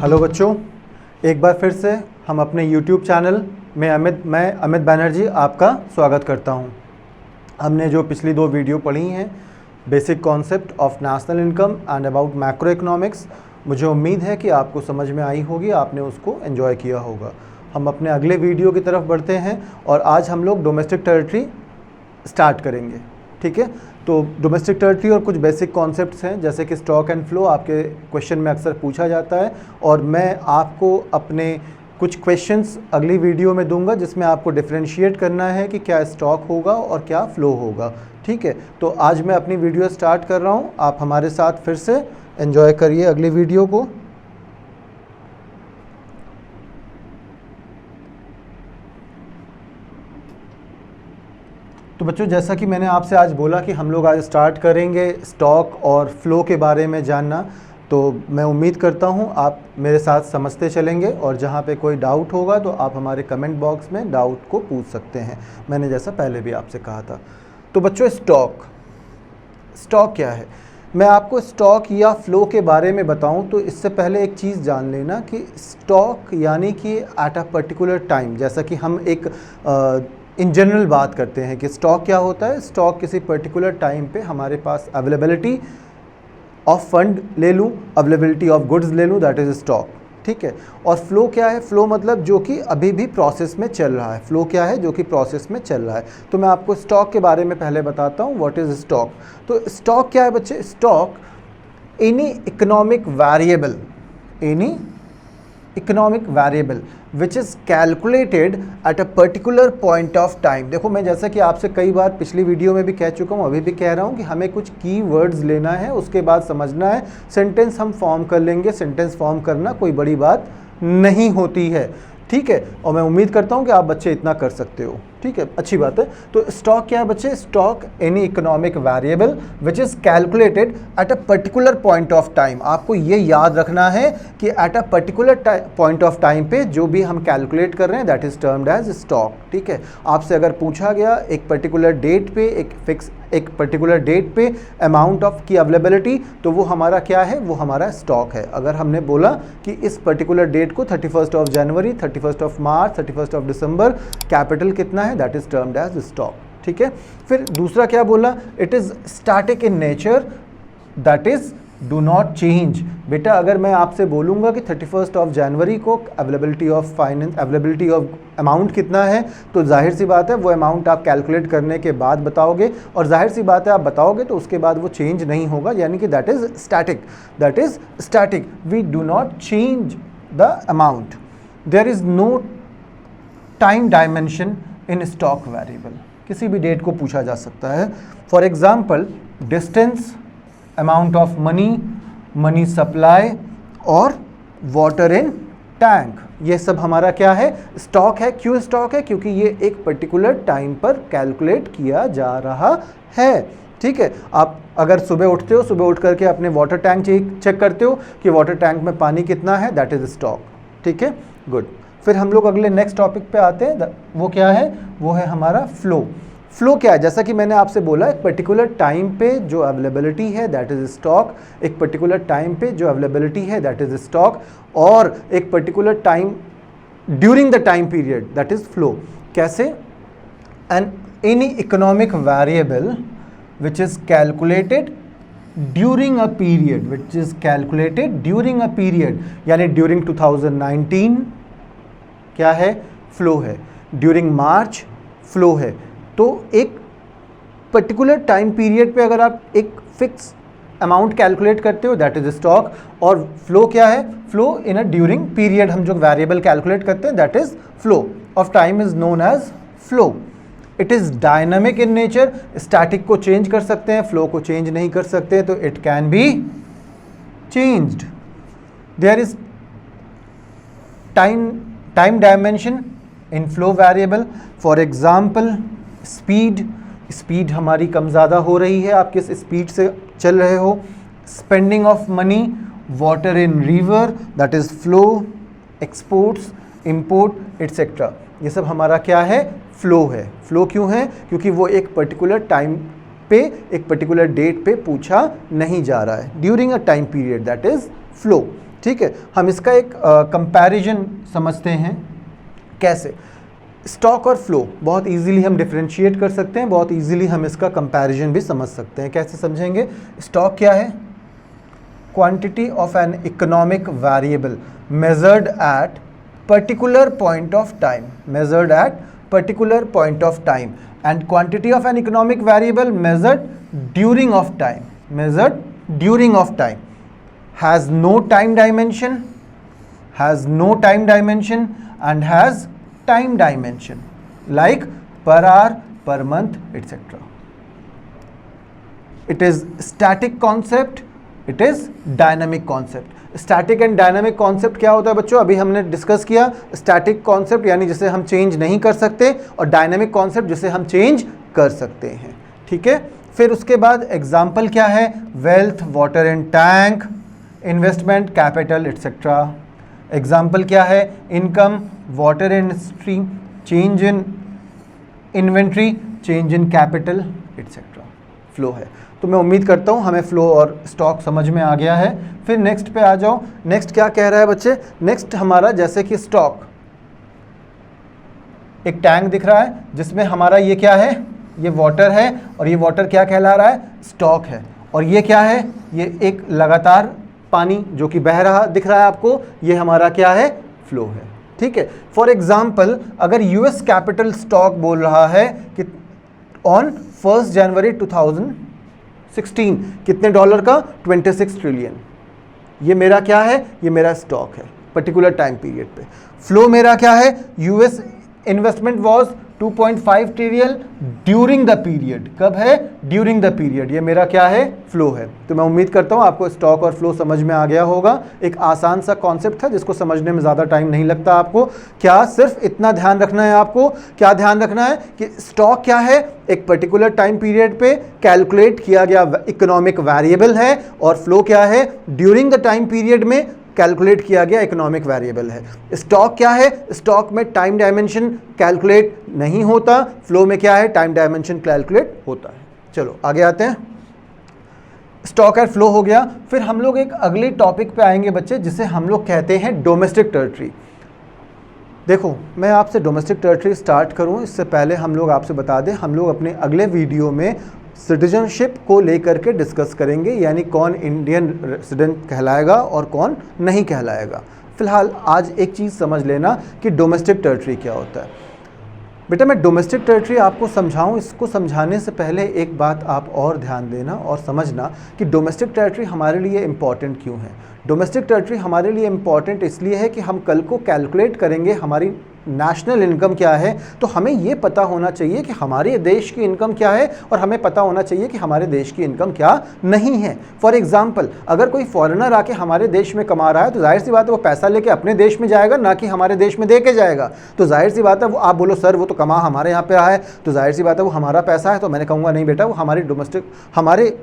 Hello बच्चों, एक बार फिर से हम अपने YouTube चैनल में मैं अमित बैनर्जी आपका स्वागत करता हूं। हमने जो पिछली दो वीडियो पढ़ी हैं, basic concept of national income and about macro economics, मुझे उम्मीद है कि आपको समझ में आई होगी, आपने उसको एंजॉय किया होगा। हम अपने अगले वीडियो की तरफ बढ़ते हैं और आज हम लोग डोमेस्टिक टेरिटरी स्टार्ट करेंगे। ठीक है, तो डोमेस्टिक टेरिटरी और कुछ बेसिक कॉन्सेप्ट्स हैं जैसे कि स्टॉक एंड फ्लो, आपके क्वेश्चन में अक्सर पूछा जाता है और मैं आपको अपने कुछ क्वेश्चंस अगली वीडियो में दूंगा जिसमें आपको डिफरेंशिएट करना है कि क्या स्टॉक होगा और क्या फ्लो होगा। ठीक है, तो आज मैं अपनी वीडियो स्टार्ट कर रहा हूँ, आप हमारे साथ फिर से एंजॉय करिए अगली वीडियो को। तो बच्चों, जैसा कि मैंने आपसे आज बोला कि हम लोग आज स्टार्ट करेंगे स्टॉक और फ्लो के बारे में जानना, तो मैं उम्मीद करता हूं आप मेरे साथ समझते चलेंगे और जहां पे कोई डाउट होगा तो आप हमारे कमेंट बॉक्स में डाउट को पूछ सकते हैं, मैंने जैसा पहले भी आपसे कहा था। तो बच्चों, स्टॉक क्या है? मैं आपको स्टॉक या फ्लो के बारे में बताऊं तो इससे पहले एक चीज़ जान लेना कि स्टॉक यानी कि एट अ पर्टिकुलर टाइम, जैसा कि हम एक इन जनरल बात करते हैं कि स्टॉक क्या होता है। स्टॉक किसी पर्टिकुलर टाइम पे हमारे पास अवेलेबिलिटी ऑफ फंड ले लूँ, अवेलेबिलिटी ऑफ गुड्स ले लूँ, दैट इज़ स्टॉक। ठीक है, और फ्लो क्या है? फ्लो मतलब जो कि अभी भी प्रोसेस में चल रहा है। फ्लो क्या है? जो कि प्रोसेस में चल रहा है। तो मैं आपको स्टॉक के बारे में पहले बताता हूँ, व्हाट इज़ स्टॉक। तो स्टॉक क्या है बच्चे? Stock any economic variable which is calculated at a particular point of time. देखो, मैं जैसा कि आपसे कई बार पिछली वीडियो में भी कह चुका हूँ, अभी भी कह रहा हूँ कि हमें कुछ की वर्ड्स लेना है, उसके बाद समझना है, सेंटेंस हम फॉर्म कर लेंगे। सेंटेंस फॉर्म करना कोई बड़ी बात नहीं होती है। ठीक है, और मैं उम्मीद करता हूँ कि आप बच्चे इतना कर सकते हो। ठीक है, अच्छी बात है। तो स्टॉक क्या है बच्चे? Stock any economic variable which is calculated at a particular point of time. आपको ये याद रखना है कि at a particular point of time पे जो भी हम कैलकुलेट कर रहे हैं that is termed as stock. ठीक है, आपसे अगर पूछा गया एक पर्टिकुलर डेट पे, एक पर्टिकुलर डेट पे अमाउंट ऑफ की अवेलेबिलिटी, तो वो हमारा क्या है? वो हमारा स्टॉक है। अगर हमने बोला कि इस पर्टिकुलर डेट को 31 of January, 31 of March, 31 of December capital कितना है, that is termed as stock. ठीक है, फिर दूसरा क्या बोला? It is static in nature, that is do not change. बेटा, अगर मैं आपसे बोलूँगा कि 31 ऑफ जनवरी को अवेलेबिलिटी ऑफ अमाउंट कितना है, तो जाहिर सी बात है वो अमाउंट आप कैलकुलेट करने के बाद बताओगे, और जाहिर सी बात है आप बताओगे तो उसके बाद वो चेंज नहीं होगा, यानी कि that is static. We do not change the amount. There is no time dimension in stock variable. किसी भी डेट को पूछा जा सकता है। For example, distance, amount of money supply और वाटर इन टैंक, ये सब हमारा क्या है? स्टॉक है। क्यों स्टॉक है? क्योंकि ये एक पर्टिकुलर टाइम पर कैलकुलेट किया जा रहा है। ठीक है, आप अगर सुबह उठते हो, सुबह उठ करके अपने वाटर टैंक चेक करते हो कि वाटर टैंक में पानी कितना है, दैट इज स्टॉक। ठीक है, गुड। फिर हम लोग अगले नेक्स्ट टॉपिक पे आते हैं, वो क्या है? वो है हमारा फ्लो। फ्लो क्या है? जैसा कि मैंने आपसे बोला, एक पर्टिकुलर टाइम पे जो अवेलेबिलिटी है दैट इज स्टॉक, एक पर्टिकुलर टाइम पे जो अवेलेबिलिटी है दैट इज स्टॉक, और एक particular time during the time period that is flow. कैसे? An any economic variable which is calculated during a period, यानी ड्यूरिंग 2019 क्या है? फ्लो है। ड्यूरिंग मार्च फ्लो है। तो एक पर्टिकुलर टाइम पीरियड पे अगर आप एक फिक्स अमाउंट कैलकुलेट करते हो दैट इज स्टॉक, और फ्लो क्या है? Flow in a during period हम जो वेरिएबल कैलकुलेट करते हैं that is flow of time is known as flow. It is dynamic in nature. Static को चेंज कर सकते हैं, फ्लो को चेंज नहीं कर सकते, तो it can be changed. There is time dimension in flow variable. For example, speed हमारी कम ज़्यादा हो रही है, आप किस स्पीड से चल रहे हो। Spending of money, water in river, that is flow. Exports, import etcetera, ये सब हमारा क्या है? फ्लो है। फ्लो क्यों है? क्योंकि वो एक पर्टिकुलर टाइम पे, एक पर्टिकुलर डेट पे पूछा नहीं जा रहा है। During a time period that is flow. ठीक है, हम इसका एक कंपैरिजन समझते हैं। कैसे? स्टॉक और फ्लो बहुत इजीली हम डिफरेंशिएट कर सकते हैं, बहुत इजीली हम इसका कंपैरिजन भी समझ सकते हैं। कैसे समझेंगे? स्टॉक क्या है? Quantity of an economic variable measured at particular point of time, measured at particular point of time, and quantity of an economic variable measured during of time, measured during of time, has no time dimension, has no time dimension and has time dimension like per hour, per month, etc. It is static concept, it is dynamic concept. Static and dynamic concept क्या होता है बच्चों? अभी हमने discuss किया। Static concept यानी जिसे हम चेंज नहीं कर सकते, और डायनामिक कॉन्सेप्ट जिसे हम चेंज कर सकते हैं। ठीक है, फिर उसके बाद एग्जाम्पल क्या है? Wealth, water in tank, investment, capital, etcetera. Example क्या है? Income, water in stream, change in inventory, change in capital, etcetera. Flow है। तो मैं उम्मीद करता हूँ हमें फ्लो और स्टॉक समझ में आ गया है। फिर नेक्स्ट पे आ जाओ। नेक्स्ट क्या कह रहा है बच्चे? नेक्स्ट हमारा जैसे कि स्टॉक, एक टैंक दिख रहा है जिसमें हमारा ये क्या है? ये वाटर है, और ये वाटर क्या कहला रहा है? स्टॉक है। और ये क्या है? ये एक लगातार पानी जो कि बह रहा दिख रहा है आपको, ये हमारा क्या है? फ्लो है। ठीक है। फॉर एग्जाम्पल, अगर यूएस कैपिटल स्टॉक बोल रहा है कि ऑन 1 जनवरी 2016 कितने डॉलर का? 26 ट्रिलियन। ये मेरा क्या है? ये मेरा स्टॉक है पर्टिकुलर टाइम पीरियड पे। फ्लो मेरा क्या है? US investment was 2.5 trillion during the period. कब है? During the period. ये मेरा क्या है? फ्लो है। तो मैं उम्मीद करता हूँ आपको स्टॉक और फ्लो समझ में आ गया होगा। एक आसान सा कॉन्सेप्ट था जिसको समझने में ज़्यादा टाइम नहीं लगता आपको। क्या सिर्फ इतना ध्यान रखना है आपको? क्या ध्यान रखना है कि स्टॉक क्या है? एक पर्टिकुलर टाइम पीरियड पे कैलकुलेट किया गया इकोनॉमिक वेरिएबल है, और फ्लो क्या है? ड्यूरिंग द टाइम पीरियड में कैलकुलेट किया गया इकोनॉमिक वेरिएबल है। स्टॉक क्या है? स्टॉक में टाइम डायमेंशन कैलकुलेट नहीं होता। फ्लो में क्या है? टाइम डायमेंशन कैलकुलेट होता है। चलो आगे आते हैं। स्टॉक एंड फ्लो हो गया। फिर हम लोग एक अगले टॉपिक पे आएंगे बच्चे, जिसे हम लोग कहते हैं डोमेस्टिक टेरिटरी। देखो, मैं आपसे डोमेस्टिक टेरिटरी स्टार्ट करूं इससे पहले हम लोग आपसे बता दें, हम लोग अपने अगले वीडियो में सिटीजनशिप को लेकर के डिस्कस करेंगे, यानी कौन इंडियन रेसिडेंट कहलाएगा और कौन नहीं कहलाएगा। फिलहाल आज एक चीज़ समझ लेना कि डोमेस्टिक टेरिटरी क्या होता है। बेटा, मैं डोमेस्टिक टेरिटरी आपको समझाऊं, इसको समझाने से पहले एक बात आप और ध्यान देना और समझना कि डोमेस्टिक टेरिटरी हमारे लिए इम्पॉर्टेंट क्यों है। डोमेस्टिक टेरिटरी हमारे लिए इम्पॉर्टेंट इसलिए है कि हम कल को कैलकुलेट करेंगे हमारी नेशनल इनकम क्या है, तो हमें ये पता होना चाहिए कि हमारे देश की इनकम क्या है, और हमें पता होना चाहिए कि हमारे देश की इनकम क्या नहीं है। फॉर एग्जांपल, अगर कोई फॉरेनर आके हमारे देश में कमा रहा है तो जाहिर सी बात है वो पैसा लेके अपने देश में जाएगा, ना कि हमारे देश में दे के जाएगा। तो जाहिर सी बात है वो, आप बोलो सर वो तो कमा हमारे यहाँ पे आया है, तो जाहिर सी बात है वो हमारा पैसा है। तो मैंने कहूँगा नहीं बेटा, वो हमारे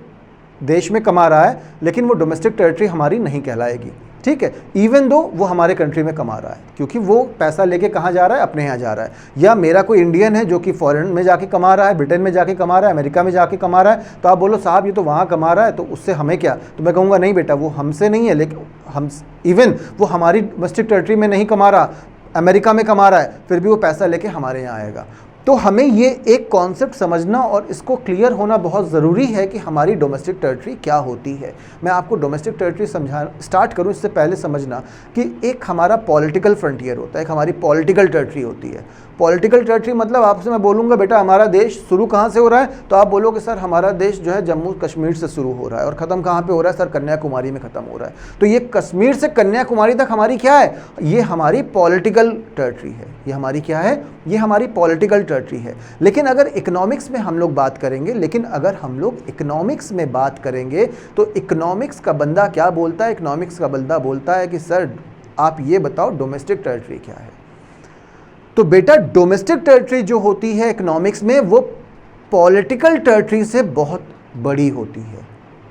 देश में कमा रहा है, लेकिन वो डोमेस्टिक टेरिटरी हमारी नहीं कहलाएगी। ठीक है, इवन दो वो हमारे कंट्री में कमा रहा है, क्योंकि वो पैसा लेके कहाँ जा रहा है? अपने यहाँ जा रहा है। या मेरा कोई इंडियन है जो कि फॉरेन में जाके कमा रहा है, ब्रिटेन में जाके कमा रहा है, अमेरिका में जाके कमा रहा है, तो आप बोलो साहब ये तो वहाँ कमा रहा है, तो उससे हमें क्या? तो मैं कहूँगा नहीं बेटा, वो हमसे नहीं है, लेकिन हम इवन वो हमारी डोमेस्टिक टेरिटरी में नहीं कमा रहा, अमेरिका में कमा रहा है, फिर भी वो पैसा लेके हमारे यहाँ आएगा। तो हमें ये एक कॉन्सेप्ट समझना और इसको क्लियर होना बहुत ज़रूरी है कि हमारी डोमेस्टिक टेरिटरी क्या होती है। मैं आपको डोमेस्टिक टेरिटरी स्टार्ट करूं इससे पहले समझना कि एक हमारा पॉलिटिकल फ्रंटियर होता है, एक हमारी पॉलिटिकल टेरिटरी होती है। पॉलिटिकल टेरिटरी मतलब आपसे मैं बोलूँगा बेटा हमारा देश शुरू कहाँ से हो रहा है, तो आप बोलोगे सर हमारा देश जो है जम्मू कश्मीर से शुरू हो रहा है, और ख़त्म कहाँ पे हो रहा है? सर कन्याकुमारी में ख़त्म हो रहा है। तो ये कश्मीर से कन्याकुमारी तक हमारी क्या है? ये हमारी पॉलिटिकल टेरिटरी है। ये हमारी क्या है? ये हमारी पॉलिटिकल टेरिटरी है। लेकिन अगर इकोनॉमिक्स में हम लोग बात करेंगे, तो इकोनॉमिक्स का बंदा क्या बोलता है? इकोनॉमिक्स का बंदा बोलता है कि सर आप ये बताओ डोमेस्टिक टेरिटरी क्या है। तो बेटा डोमेस्टिक टेरिटरी जो होती है इकोनॉमिक्स में, वो पॉलिटिकल टेरिटरी से बहुत बड़ी होती है।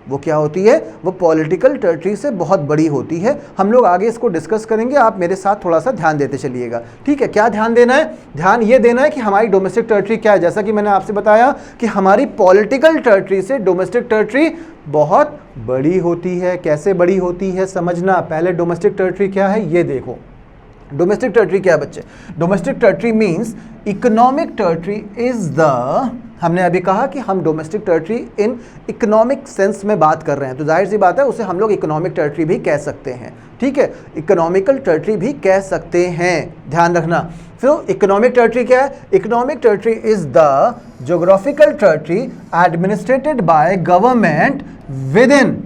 वो क्या होती है, वो पॉलिटिकल टेरिटरी से बहुत बड़ी होती है। हम लोग आगे इसको डिस्कस करेंगे, आप मेरे साथ थोड़ा सा ध्यान देते चलिएगा, ठीक है। क्या ध्यान देना है, ध्यान ये देना है कि हमारी डोमेस्टिक टेरिटरी क्या है। जैसा कि मैंने आपसे बताया कि हमारी पॉलिटिकल टेरिटरी से डोमेस्टिक टेरिटरी बहुत बड़ी होती है। कैसे बड़ी होती है समझना, पहले डोमेस्टिक टेरिटरी क्या है ये देखो। डोमेस्टिक टेरिटरी क्या है बच्चे, domestic territory means economic territory is the, हमने अभी कहा कि हम domestic territory in economic sense में बात कर रहे हैं, तो जाहिर सी बात है उसे हम लोग इकोनॉमिक टेरिटरी भी कह सकते हैं, ठीक है, इकोनॉमिकल टेरिटरी भी कह सकते हैं, ध्यान रखना। फिर इकोनॉमिक टेरिटरी क्या है, economic territory is the geographical territory administrated by government with in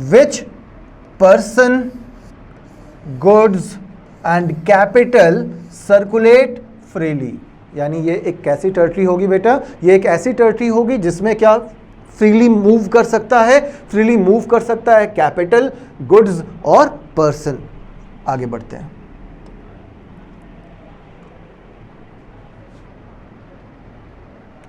which person, goods and capital circulate freely. यानी ये एक कैसी टेरिटरी होगी बेटा, ये एक ऐसी टेरिटरी होगी जिसमें क्या फ्रीली मूव कर सकता है, फ्रीली मूव कर सकता है कैपिटल, गुड्स और पर्सन। आगे बढ़ते हैं।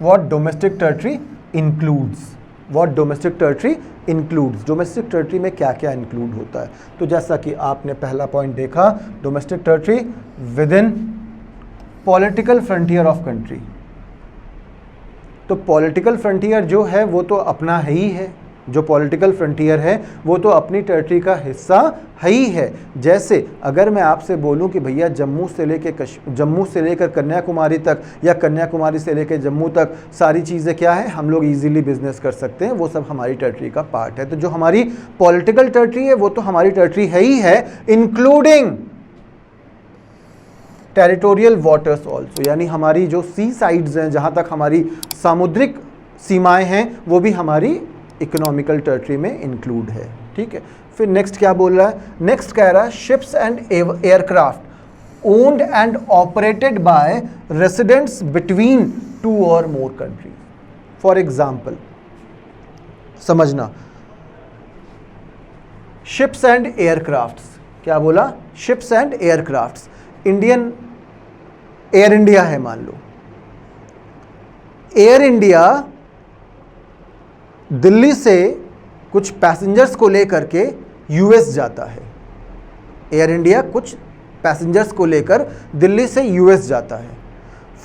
What domestic territory includes, what domestic territory includes, domestic territory में क्या क्या इंक्लूड होता है। तो जैसा कि आपने पहला पॉइंट देखा, domestic territory with in political frontier of country. तो पॉलिटिकल फ्रंटियर जो है वो तो अपना है ही है, जो पॉलिटिकल फ्रंटियर है वो तो अपनी टेरिटरी का हिस्सा है ही है। जैसे अगर मैं आपसे बोलूं कि भैया जम्मू से लेकर कन्याकुमारी तक या कन्याकुमारी से लेकर जम्मू तक सारी चीज़ें क्या है, हम लोग इजीली बिजनेस कर सकते हैं, वो सब हमारी टेरिटरी का पार्ट है। तो जो हमारी पॉलिटिकल टेरिटरी है वो तो हमारी टेरिटरी है ही है, इंक्लूडिंग टेरिटोरियल वाटर्स ऑल्सो, यानी हमारी जो सी साइड्स हैं, जहाँ तक हमारी सामुद्रिक सीमाएं हैं, वो भी हमारी इकोनॉमिकल टेरिटरी में इंक्लूड है, ठीक है। फिर नेक्स्ट क्या बोल रहा है, नेक्स्ट कह रहा है ships and aircraft owned and operated bye residents between 2 और मोर कंट्रीज। फॉर एग्जाम्पल समझना, शिप्स एंड एयरक्राफ्ट्स, क्या बोला, ships and aircrafts. Indian air India है मान लो, एयर इंडिया दिल्ली से कुछ पैसेंजर्स को लेकर के यूएस जाता है, एयर इंडिया कुछ पैसेंजर्स को लेकर दिल्ली से यूएस जाता है,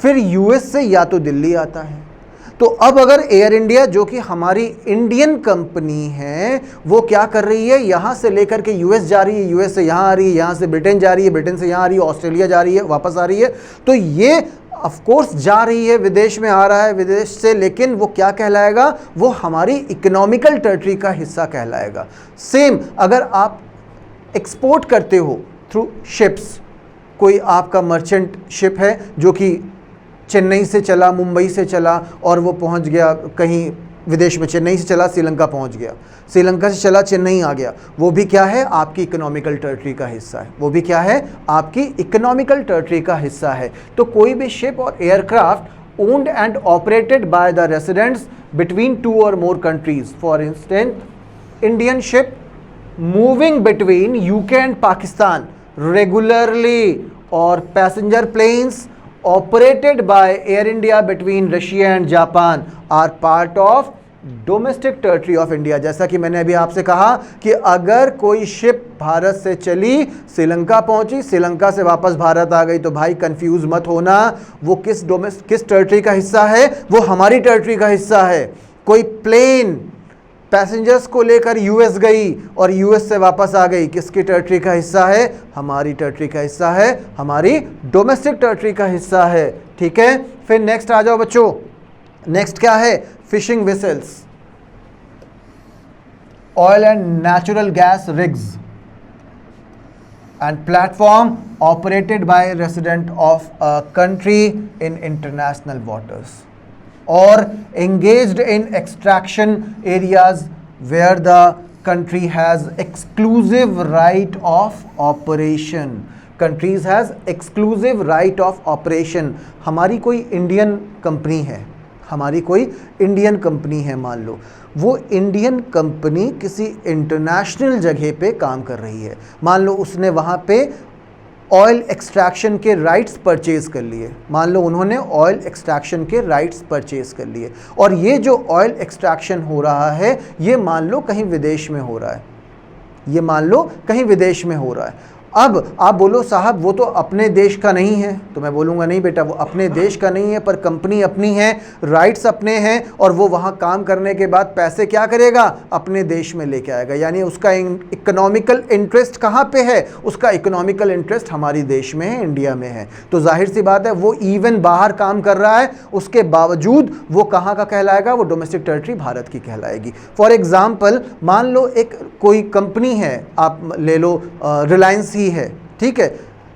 फिर यूएस से या तो दिल्ली आता है। तो अब अगर एयर इंडिया जो कि हमारी इंडियन कंपनी है वो क्या कर रही है, यहाँ से लेकर के यूएस जा रही है, यूएस से यहाँ आ रही है, यहाँ से ब्रिटेन जा रही है, ब्रिटेन से यहाँ आ रही है, ऑस्ट्रेलिया जा रही है, वापस आ रही है, तो ये ऑफ कोर्स जा रही है, विदेश में आ रहा है विदेश से, लेकिन वो क्या कहलाएगा, वो हमारी इकोनॉमिकल टेरिटरी का हिस्सा कहलाएगा। सेम अगर आप एक्सपोर्ट करते हो थ्रू शिप्स, कोई आपका मर्चेंट शिप है जो कि चेन्नई से चला, मुंबई से चला और वो पहुंच गया कहीं विदेश में, चेन्नई से चला श्रीलंका पहुंच गया, श्रीलंका से चला चेन्नई आ गया, वो भी क्या है, आपकी इकोनॉमिकल टेरिटरी का हिस्सा है, वो भी क्या है, आपकी इकोनॉमिकल टेरिटरी का हिस्सा है। तो कोई भी शिप और aircraft owned and operated by the residents between 2 और more countries, for instance Indian ship moving between UK and Pakistan regularly, और passenger planes operated by Air India between Russia and Japan are part of domestic territory of India. जैसा कि मैंने अभी आपसे कहा कि अगर कोई शिप भारत से चली, श्रीलंका पहुंची, श्रीलंका से वापस भारत आ गई, तो भाई कंफ्यूज मत होना, वो किस टेरिटरी का हिस्सा है, वो हमारी टेरिटरी का हिस्सा है। कोई प्लेन पैसेंजर्स को लेकर यूएस गई और यूएस से वापस आ गई, किसकी टेरिटरी का हिस्सा है, हमारी टेरिटरी का हिस्सा है, हमारी डोमेस्टिक टेरिटरी का हिस्सा है, ठीक है। फिर नेक्स्ट आ जाओ बच्चों, नेक्स्ट क्या है, fishing vessels, oil and natural gas rigs and platform operated by resident of a country in international waters or engaged in extraction areas where the country has exclusive right of operation. Countries has exclusive right of operation. हमारी कोई Indian company है, हमारी कोई Indian company है मान लो, वो Indian company किसी international जगह पे काम कर रही है, मान लो उसने वहाँ पे ऑयल एक्सट्रैक्शन के राइट्स परचेज कर लिए। मान लो उन्होंने ऑयल एक्सट्रैक्शन के राइट्स परचेज कर लिए, और ये जो ऑयल एक्सट्रैक्शन हो रहा है ये मान लो कहीं विदेश में हो रहा है, ये मान लो कहीं विदेश में हो रहा है। अब आप बोलो साहब वो तो अपने देश का नहीं है, तो मैं बोलूँगा नहीं बेटा, वो अपने देश का नहीं है, पर कंपनी अपनी है, राइट्स अपने हैं, और वो वहाँ काम करने के बाद पैसे क्या करेगा, अपने देश में लेके आएगा। यानी उसका इकोनॉमिकल इंटरेस्ट कहाँ पे है, उसका इकोनॉमिकल इंटरेस्ट हमारी देश में है, इंडिया में है। तो जाहिर सी बात है वो इवन बाहर काम कर रहा है, उसके बावजूद वो कहाँ का कहलाएगा, वो डोमेस्टिक टेरिटरी भारत की कहलाएगी। फॉर एग्जाम्पल मान लो एक कोई कंपनी है, आप ले लो रिलायंस ही है, ठीक है,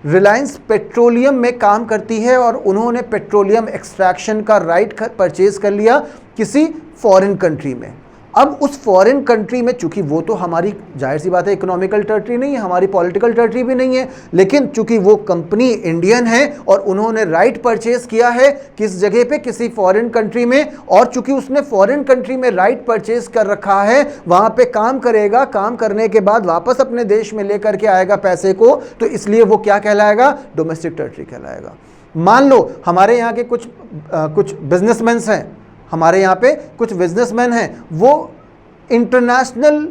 रिलायंस पेट्रोलियम में काम करती है और उन्होंने पेट्रोलियम एक्सट्रैक्शन का राइट परचेज कर लिया किसी फॉरेन कंट्री में। अब उस फॉरेन कंट्री में, चूंकि वो तो हमारी जाहिर सी बात है इकोनॉमिकल टेरिटरी नहीं है, हमारी पॉलिटिकल टेरिटरी भी नहीं है, लेकिन चूंकि वो कंपनी इंडियन है और उन्होंने राइट परचेज किया है किस जगह पे, किसी फॉरेन कंट्री में, और चूंकि उसने फॉरेन कंट्री में राइट परचेज कर रखा है, वहां पे काम करेगा, काम करने के बाद वापस अपने देश में लेकर के आएगा पैसे को, तो इसलिए वो क्या कहलाएगा, डोमेस्टिक टेरिटरी कहलाएगा। मान लो हमारे यहाँ के कुछ बिजनेसमैन हैं, हमारे यहाँ पे कुछ बिजनेसमैन हैं, वो इंटरनेशनल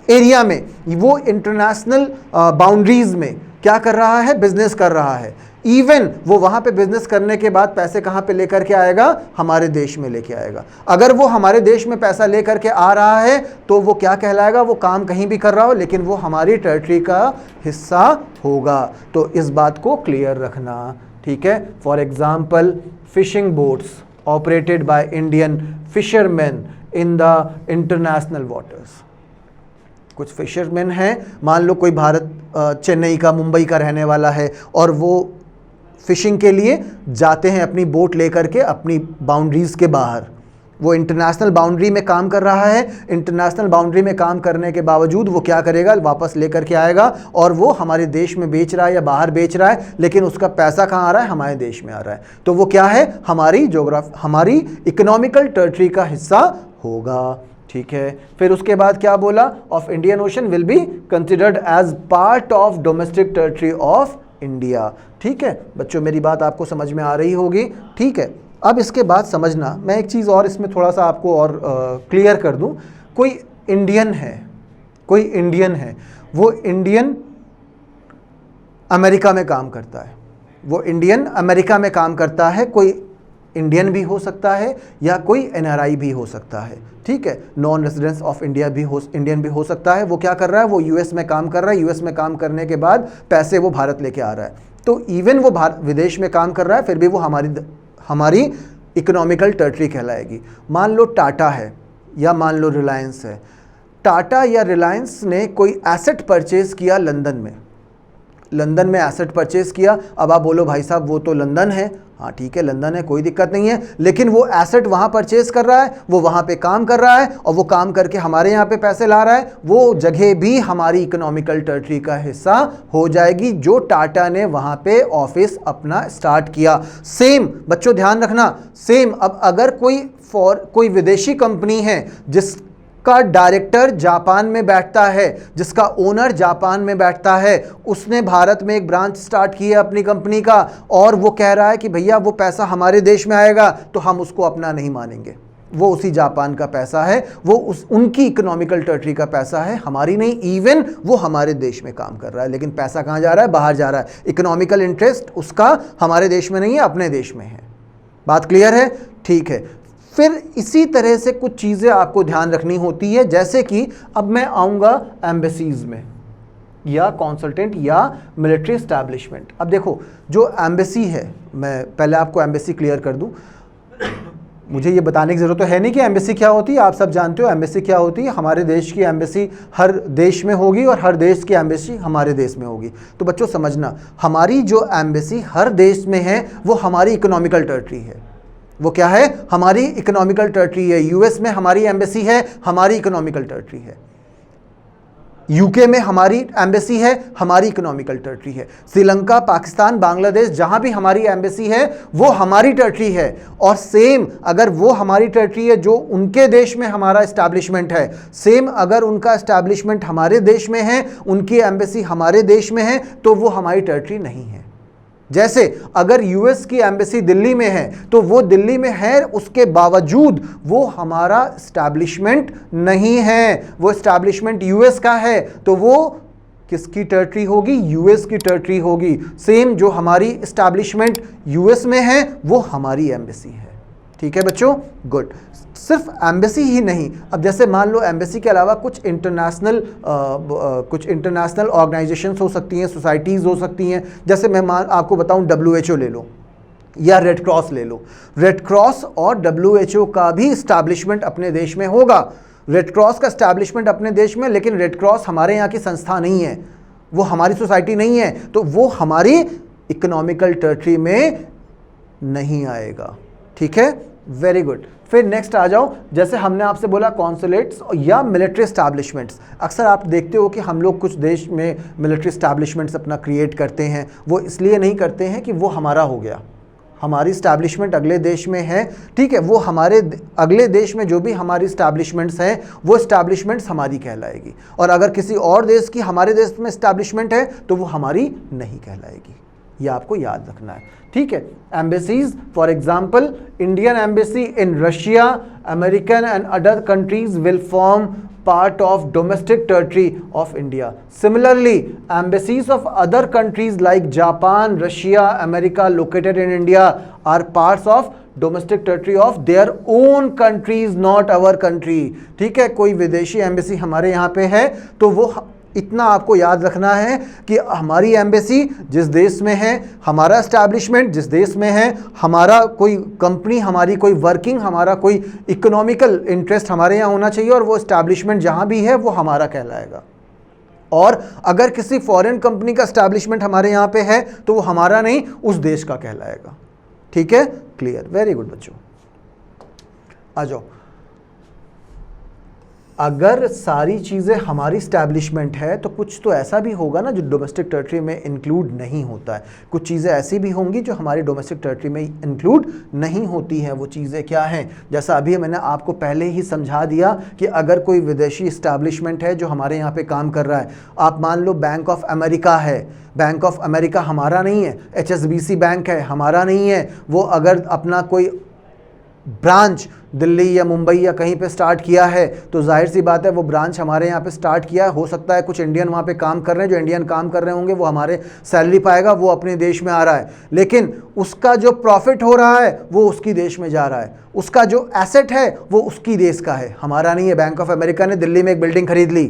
एरिया में, वो इंटरनेशनल बाउंड्रीज में क्या कर रहा है, बिजनेस कर रहा है। इवन वो वहाँ पे बिजनेस करने के बाद पैसे कहाँ पे लेकर के आएगा, हमारे देश में लेके आएगा। अगर वो हमारे देश में पैसा लेकर के आ रहा है तो वो क्या कहलाएगा, वो काम कहीं भी कर रहा हो लेकिन वो हमारी टेरिटरी का हिस्सा होगा। तो इस बात को क्लियर रखना, ठीक है। For example fishing boats operated by Indian fishermen in the international waters। कुछ फिशरमैन हैं, मान लो कोई भारत चेन्नई का, मुंबई का रहने वाला है और वो फिशिंग के लिए जाते हैं अपनी बोट लेकर के अपनी बाउंड्रीज के बाहर। वो इंटरनेशनल बाउंड्री में काम कर रहा है, इंटरनेशनल बाउंड्री में काम करने के बावजूद वो क्या करेगा, वापस लेकर के आएगा और वो हमारे देश में बेच रहा है या बाहर बेच रहा है, लेकिन उसका पैसा कहाँ आ रहा है, हमारे देश में आ रहा है। तो वो क्या है, हमारी इकोनॉमिकल टेरिटरी का हिस्सा होगा, ठीक है। फिर उसके बाद क्या बोला, of Indian Ocean will be considered as part of domestic territory of India. ठीक है बच्चों, मेरी बात आपको समझ में आ रही होगी, ठीक है। अब इसके बाद समझना, मैं एक चीज़ और इसमें थोड़ा सा आपको और क्लियर कर दूं। कोई इंडियन है, वो इंडियन अमेरिका में काम करता है, वो इंडियन अमेरिका में काम करता है, कोई इंडियन भी हो सकता है या कोई NRI भी हो सकता है, ठीक है। नॉन रेजिडेंस ऑफ इंडियन भी हो सकता है। वो क्या कर रहा है, वो US में काम कर रहा है, US में काम करने के बाद पैसे वो भारत लेके आ रहा है। तो इवन वो विदेश में काम कर रहा है, फिर भी वो हमारी इकोनॉमिकल टेरिटरी कहलाएगी। मान लो टाटा है या मान लो रिलायंस है, टाटा या रिलायंस ने कोई एसेट परचेज किया लंदन में एसेट परचेज किया। अब आप बोलो भाई साहब वो तो लंदन है, हाँ ठीक है लंदन है, कोई दिक्कत नहीं है, लेकिन वो एसेट वहाँ परचेज कर रहा है, वो वहाँ पे काम कर रहा है और वो काम करके हमारे यहाँ पे पैसे ला रहा है, वो जगह भी हमारी इकोनॉमिकल टेरिटरी का हिस्सा हो जाएगी, जो टाटा ने वहाँ पे ऑफिस अपना स्टार्ट किया। सेम बच्चों ध्यान रखना, सेम अब अगर कोई विदेशी कंपनी है जिसका डायरेक्टर जापान में बैठता है, जिसका ओनर जापान में बैठता है, उसने भारत में एक ब्रांच स्टार्ट की है अपनी कंपनी का और वो कह रहा है कि भैया वो पैसा हमारे देश में आएगा, तो हम उसको अपना नहीं मानेंगे। वो उसी जापान का पैसा है, वो उनकी इकोनॉमिकल टेरिटरी का पैसा है, हमारी नहीं। इवन वो हमारे देश में काम कर रहा है लेकिन पैसा कहाँ जा रहा है, बाहर जा रहा है। इकोनॉमिकल इंटरेस्ट उसका हमारे देश में नहीं है, अपने देश में है। बात क्लियर है, ठीक है। फिर इसी तरह से कुछ चीज़ें आपको ध्यान रखनी होती है, जैसे कि अब मैं आऊँगा एम्बेसीज में या कॉन्सल्टेंट या मिलिट्री एस्टैब्लिशमेंट। अब देखो जो एम्बेसी है, मैं पहले आपको एम्बेसी क्लियर कर दूं। मुझे ये बताने की ज़रूरत तो है नहीं कि एम्बेसी क्या होती है, आप सब जानते हो एम्बेसी क्या होती है। हमारे देश की एम्बेसी हर देश में होगी और हर देश की एम्बेसी हमारे देश में होगी। तो बच्चों समझना, हमारी जो एम्बेसी हर देश में है वो हमारी इकोनॉमिकल टेरिटरी है। वो क्या है, हमारी इकोनॉमिकल टेरिटरी है। US में हमारी एम्बेसी है, हमारी इकोनॉमिकल टेरिटरी है। यूके में हमारी एम्बेसी है, हमारी इकोनॉमिकल टेरिटरी है। श्रीलंका, पाकिस्तान, बांग्लादेश, जहां भी हमारी एम्बेसी है वो हमारी टेरिटरी है। और सेम अगर वो हमारी टेरिटरी है जो उनके देश में हमारा एस्टैब्लिशमेंट है, सेम अगर उनका एस्टैब्लिशमेंट हमारे देश में है, उनकी एम्बेसी हमारे देश में है, तो वो हमारी टेरिटरी नहीं है। जैसे अगर यूएस की एम्बेसी दिल्ली में है तो वो दिल्ली में है, उसके बावजूद वो हमारा एस्टैब्लिशमेंट नहीं है, वो एस्टैब्लिशमेंट यूएस का है, तो वो किसकी टेरिटरी होगी? यूएस की टेरिटरी होगी। सेम जो हमारी एस्टैब्लिशमेंट यूएस में है वो हमारी एम्बेसी है। ठीक है बच्चों, गुड। सिर्फ एम्बेसी ही नहीं, अब जैसे मान लो एम्बेसी के अलावा कुछ इंटरनेशनल ऑर्गेनाइजेशंस हो सकती हैं, सोसाइटीज़ हो सकती हैं। जैसे मैं आपको बताऊं WHO ले लो या रेड क्रॉस ले लो। रेड क्रॉस और WHO का भी इस्टेब्लिशमेंट अपने देश में होगा। रेड क्रॉस का इस्टेब्लिशमेंट अपने देश में, लेकिन रेड क्रॉस हमारे यहाँ की संस्था नहीं है, वो हमारी सोसाइटी नहीं है, तो वो हमारी इकोनॉमिकल टेरिटरी में नहीं आएगा। ठीक है, वेरी गुड। फिर नेक्स्ट आ जाओ, जैसे हमने आपसे बोला कॉन्सुलेट्स या मिलिट्री एस्टैब्लिशमेंट्स। अक्सर आप देखते हो कि हम लोग कुछ देश में मिलिट्री एस्टैब्लिशमेंट्स अपना क्रिएट करते हैं। वो इसलिए नहीं करते हैं कि वो हमारा हो गया, हमारी एस्टैब्लिशमेंट अगले देश में है, ठीक है, वो हमारे अगले देश में जो भी हमारी एस्टैब्लिशमेंट्स हैं वो एस्टैब्लिशमेंट्स हमारी कहलाएगी। और अगर किसी और देश की हमारे देश में एस्टैब्लिशमेंट है तो वो हमारी नहीं कहलाएगी। ये आपको याद रखना है। ठीक है, embassies for example Indian embassy in Russia, American and other countries will form part of domestic territory of India. Similarly, embassies of other countries like Japan, Russia, America located in India are parts of domestic territory of their own countries, not our country. ठीक है, कोई विदेशी embassy हमारे यहाँ पे है तो वो इतना आपको याद रखना है कि हमारी एम्बेसी जिस देश में है, हमारा एस्टैब्लिशमेंट जिस देश में है, हमारा कोई कंपनी, हमारी कोई वर्किंग, हमारा कोई इकोनॉमिकल इंटरेस्ट हमारे यहाँ होना चाहिए और वो एस्टैब्लिशमेंट जहाँ भी है वो हमारा कहलाएगा। और अगर किसी फॉरेन कंपनी का एस्टैब्लिशमेंट हमारे यहाँ पे है तो वो हमारा नहीं, उस देश का कहलाएगा। ठीक है, क्लियर, वेरी गुड बच्चों। आ जाओ, अगर सारी चीज़ें हमारी एस्टैब्लिशमेंट है तो कुछ तो ऐसा भी होगा ना जो डोमेस्टिक टेरिटरी में इंक्लूड नहीं होता है। कुछ चीज़ें ऐसी भी होंगी जो हमारी डोमेस्टिक टेरिटरी में इंक्लूड नहीं होती हैं। वो चीज़ें क्या हैं? जैसा अभी मैंने आपको पहले ही समझा दिया कि अगर कोई विदेशी एस्टैब्लिशमेंट है जो हमारे यहाँ पे काम कर रहा है, आप मान लो बैंक ऑफ अमेरिका है, बैंक ऑफ अमेरिका हमारा नहीं है, HSBC बैंक है, हमारा नहीं है। वो अगर अपना कोई ब्रांच दिल्ली या मुंबई या कहीं पे स्टार्ट किया है तो जाहिर सी बात है वो ब्रांच हमारे यहाँ पे स्टार्ट किया है। हो सकता है कुछ इंडियन वहाँ पे काम कर रहे हैं, जो इंडियन काम कर रहे होंगे वो हमारे सैलरी पाएगा, वो अपने देश में आ रहा है, लेकिन उसका जो प्रॉफिट हो रहा है वो उसकी देश में जा रहा है, उसका जो एसेट है वो उसकी देश का है, हमारा नहीं है। बैंक ऑफ अमेरिका ने दिल्ली में एक बिल्डिंग खरीद ली,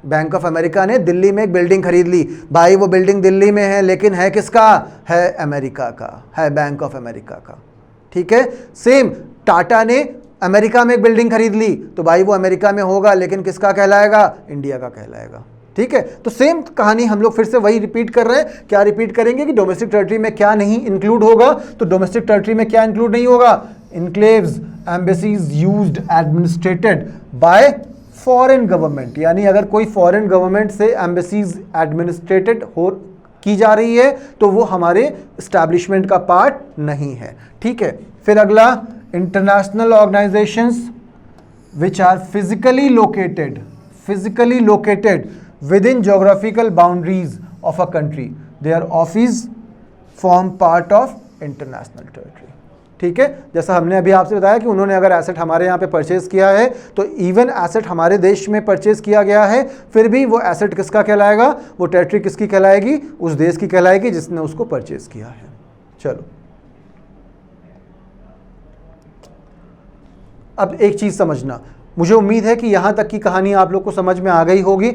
बैंक ऑफ अमेरिका ने दिल्ली में एक बिल्डिंग खरीद ली, भाई वो बिल्डिंग दिल्ली में है लेकिन है किसका? है अमेरिका का, है बैंक ऑफ अमेरिका का। ठीक है, सेम टाटा ने अमेरिका में एक बिल्डिंग खरीद ली तो भाई वो अमेरिका में होगा लेकिन किसका कहलाएगा? इंडिया का कहलाएगा। ठीक है, तो सेम कहानी हम लोग फिर से वही रिपीट कर रहे हैं। क्या रिपीट करेंगे कि डोमेस्टिक टेरिटरी में क्या नहीं इंक्लूड होगा? तो डोमेस्टिक टेरिटरी में क्या इंक्लूड नहीं होगा? Enclaves, embassies used administrated bye foreign government, यानी अगर कोई फॉरेन गवर्नमेंट से एम्बेसीज एडमिनिस्ट्रेटेड की जा रही है तो वो हमारे एस्टैब्लिशमेंट का पार्ट नहीं है। ठीक है, फिर अगला, international organisations which are physically located within geographical boundaries of a country, their office form part of international territory. ठीक है, जैसा हमने अभी आपसे बताया कि उन्होंने अगर एसेट हमारे यहाँ पे परचेज किया है तो इवन एसेट हमारे देश में परचेज किया गया है, फिर भी वो एसेट किसका कहलाएगा? वो टेरिटरी किसकी कहलाएगी? उस देश की कहलाएगी जिसने उसको परचेज किया है। चलो, अब एक चीज़ समझना, मुझे उम्मीद है कि यहाँ तक की कहानी आप लोग को समझ में आ गई होगी।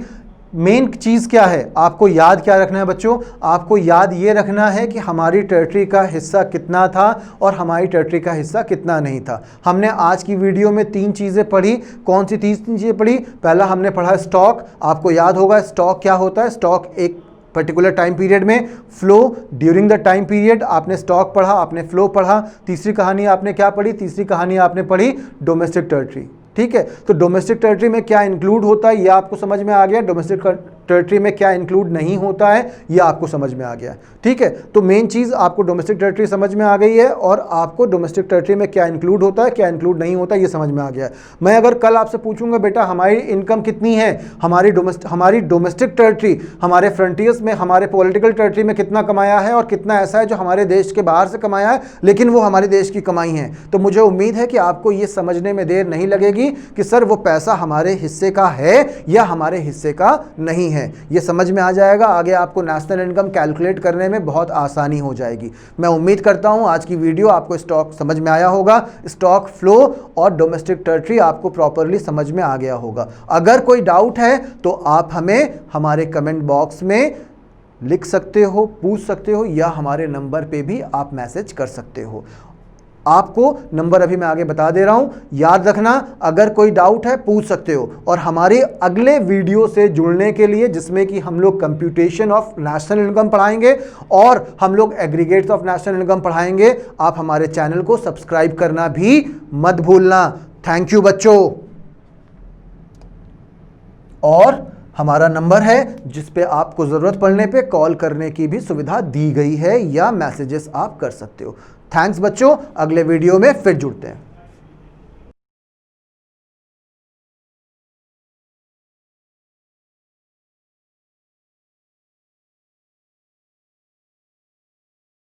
मेन चीज़ क्या है, आपको याद क्या रखना है बच्चों? आपको याद ये रखना है कि हमारी टेरिटरी का हिस्सा कितना था और हमारी टेरिटरी का हिस्सा कितना नहीं था। हमने आज की वीडियो में 3 चीज़ें पढ़ी। कौन सी 3 चीज़ें पढ़ी? पहला हमने पढ़ा स्टॉक, आपको याद होगा स्टॉक क्या होता है। स्टॉक एक पर्टिकुलर टाइम पीरियड में, flow during the time period, आपने स्टॉक पढ़ा, आपने फ्लो पढ़ा। तीसरी कहानी आपने क्या पढ़ी? तीसरी कहानी आपने पढ़ी डोमेस्टिक टेरिटरी। ठीक है। तो डोमेस्टिक टेरिटरी में क्या इंक्लूड होता है ये आपको समझ में आ गया, डोमेस्टिक टेरिटरी में क्या इंक्लूड नहीं होता है ये आपको समझ में आ गया, ठीक है। तो मेन चीज़ आपको डोमेस्टिक टेरिटरी समझ में आ गई है और आपको डोमेस्टिक टेरिटरी में क्या इंक्लूड होता है क्या इंक्लूड नहीं होता ये समझ में आ गया है। मैं अगर कल आपसे पूछूंगा बेटा हमारी इनकम कितनी है, हमारी डोमेस्टिक टेरिटरी, हमारे फ्रंटियर्स में, हमारे पॉलिटिकल टेरिटरी में कितना कमाया है और कितना ऐसा है जो हमारे देश के बाहर से कमाया है लेकिन वो हमारे देश की कमाई है, तो मुझे उम्मीद है कि आपको ये समझने में देर नहीं लगेगी कि सर वो पैसा हमारे हिस्से का है या हमारे हिस्से का नहीं है। ये समझ में आ जाएगा, आगे आपको नेशनल इनकम कैलकुलेट करने में बहुत आसानी हो जाएगी। मैं उम्मीद करता हूं आज की वीडियो आपको स्टॉक समझ में आया होगा, स्टॉक फ्लो और डोमेस्टिक टेरिटरी आपको प्रॉपरली समझ में आ गया होगा। अगर कोई डाउट है तो आप हमें हमारे कमेंट बॉक्स में लिख सकते हो, पूछ सकते हो या हमारे नंबर पे भी आप मैसेज कर सकते हो। आपको नंबर अभी मैं आगे बता दे रहा हूं, याद रखना, अगर कोई डाउट है पूछ सकते हो। और हमारे अगले वीडियो से जुड़ने के लिए जिसमें कि हम लोग कंप्यूटेशन ऑफ नेशनल इनकम पढ़ाएंगे और हम लोग एग्रीगेट्स ऑफ नेशनल इनकम पढ़ाएंगे, आप हमारे चैनल को सब्सक्राइब करना भी मत भूलना। थैंक यू बच्चों। और हमारा नंबर है जिस पे आपको ज़रूरत पड़ने पे कॉल करने की भी सुविधा दी गई है या मैसेजेस आप कर सकते हो। थैंक्स बच्चों, अगले वीडियो में फिर जुड़ते हैं।